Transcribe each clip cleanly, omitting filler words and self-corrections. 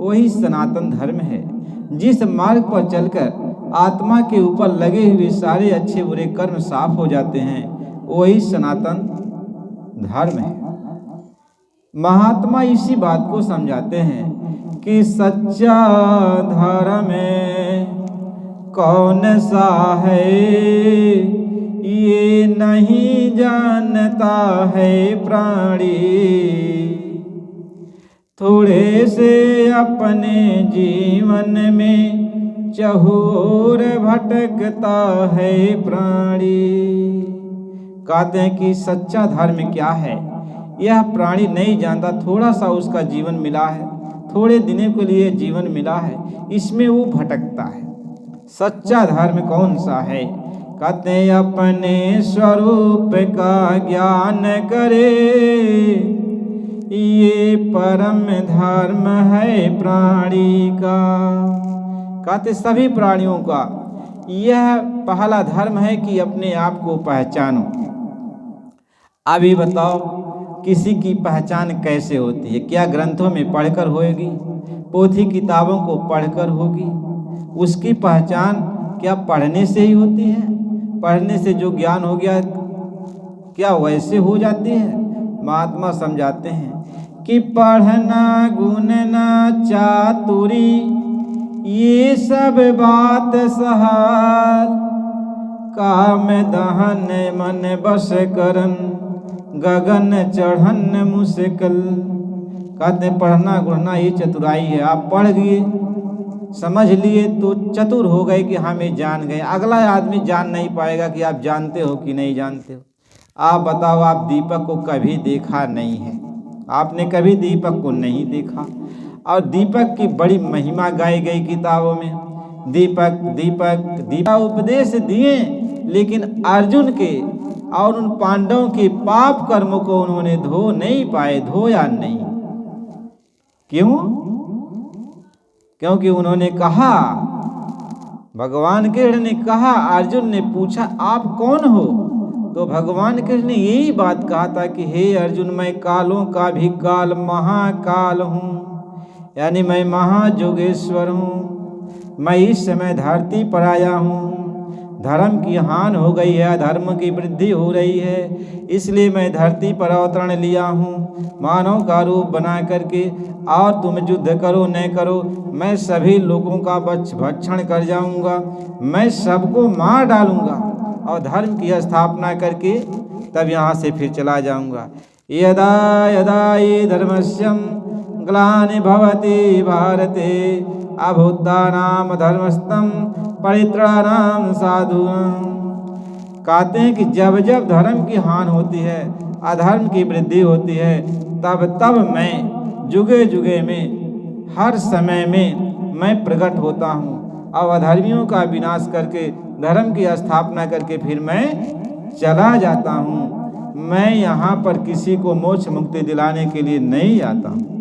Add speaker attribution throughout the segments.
Speaker 1: वही सनातन धर्म है। जिस मार्ग पर चलकर आत्मा के ऊपर लगे हुए सारे अच्छे बुरे कर्म साफ हो जाते हैं, वही सनातन धर्म है। महात्मा इसी बात को समझाते हैं कि सच्चा धर्म कौन सा है, ये नहीं जानता है प्राणी। थोड़े से अपने जीवन में चहुर भटकता है प्राणी। कहते हैं कि सच्चा धर्म क्या है, यह प्राणी नहीं जानता। थोड़ा सा उसका जीवन मिला है, थोड़े दिनों के लिए जीवन मिला है, इसमें वो भटकता है। सच्चा धर्म कौन सा है? कहते हैं अपने स्वरूप का ज्ञान करे, ये परम धर्म है प्राणी का। कहते सभी प्राणियों का यह पहला धर्म है कि अपने आप को पहचानो। अभी बताओ, किसी की पहचान कैसे होती है? क्या ग्रंथों में पढ़कर होगी, पोथी किताबों को पढ़कर होगी? उसकी पहचान क्या पढ़ने से ही होती है? पढ़ने से जो ज्ञान हो गया क्या वैसे हो जाती है? महात्मा समझाते हैं कि पढ़ना गुणना चातुरी, ये सब बात सहाल। काम दहन मन बस करन, गगन चढ़न मुश्किल। कहते पढ़ना गुणना ये चतुराई है। आप पढ़ गए, समझ लिए तो चतुर हो गए कि हम ये जान गए। अगला आदमी जान नहीं पाएगा कि आप जानते हो कि नहीं जानते हो। आप बताओ, आप दीपक को कभी देखा नहीं है, आपने कभी दीपक को नहीं देखा। और दीपक की बड़ी महिमा गाई गई किताबों में। दीपक दीपक दीपक उपदेश दिए, लेकिन अर्जुन के और उन पांडवों के पाप कर्मों को उन्होंने धो नहीं पाए, धोया नहीं। क्यों? क्योंकि उन्होंने कहा, भगवान कृष्ण ने कहा, अर्जुन ने पूछा आप कौन हो? तो भगवान कृष्ण ने यही बात कहा था कि हे अर्जुन, मैं कालों का भी काल महाकाल हूँ, यानी मैं महाजोगेश्वर हूँ। मैं इस समय धरती पर आया हूँ। धर्म की हानि हो गई है, अधर्म की वृद्धि हो रही है, इसलिए मैं धरती पर अवतरण लिया हूँ मानव का रूप बना करके। और तुम युद्ध करो न करो, मैं सभी लोगों का भक्षण कर जाऊंगा, मैं सबको मार डालूंगा और धर्म की स्थापना करके तब यहाँ से फिर चला जाऊंगा। यदा यदा ये धर्मस्यम ग्लानि भवति भारते, अभुत्थानाम धर्मस्तम परित्राणाम साधूनां। कहते हैं कि जब जब धर्म की हानि होती है, अधर्म की वृद्धि होती है, तब तब मैं जुगे जुगे में, हर समय में मैं प्रकट होता हूँ और अधर्मियों का विनाश करके धर्म की स्थापना करके फिर मैं चला जाता हूँ। मैं यहाँ पर किसी को मोक्ष मुक्ति दिलाने के लिए नहीं आता हूँ।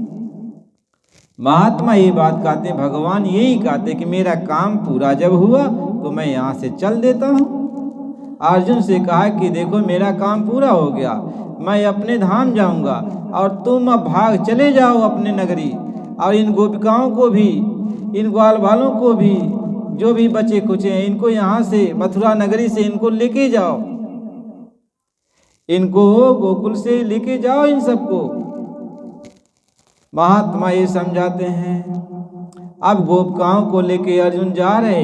Speaker 1: महात्मा ये बात कहते हैं, भगवान यही कहते कि मेरा काम पूरा जब हुआ तो मैं यहाँ से चल देता हूँ। अर्जुन से कहा कि देखो मेरा काम पूरा हो गया, मैं अपने धाम जाऊँगा और तुम अब भाग चले जाओ अपने नगरी। और इन गोपिकाओं को भी, इन ग्वाल बालों को भी, जो भी बचे खुचे हैं, इनको यहाँ से मथुरा नगरी से इनको लेके जाओ, इनको गोकुल से लेके जाओ इन सबको। महात्मा ये समझाते हैं। अब गोपिकाओं को लेके अर्जुन जा रहे,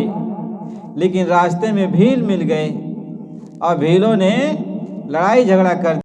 Speaker 1: लेकिन रास्ते में भील मिल गए और भीलों ने लड़ाई झगड़ा कर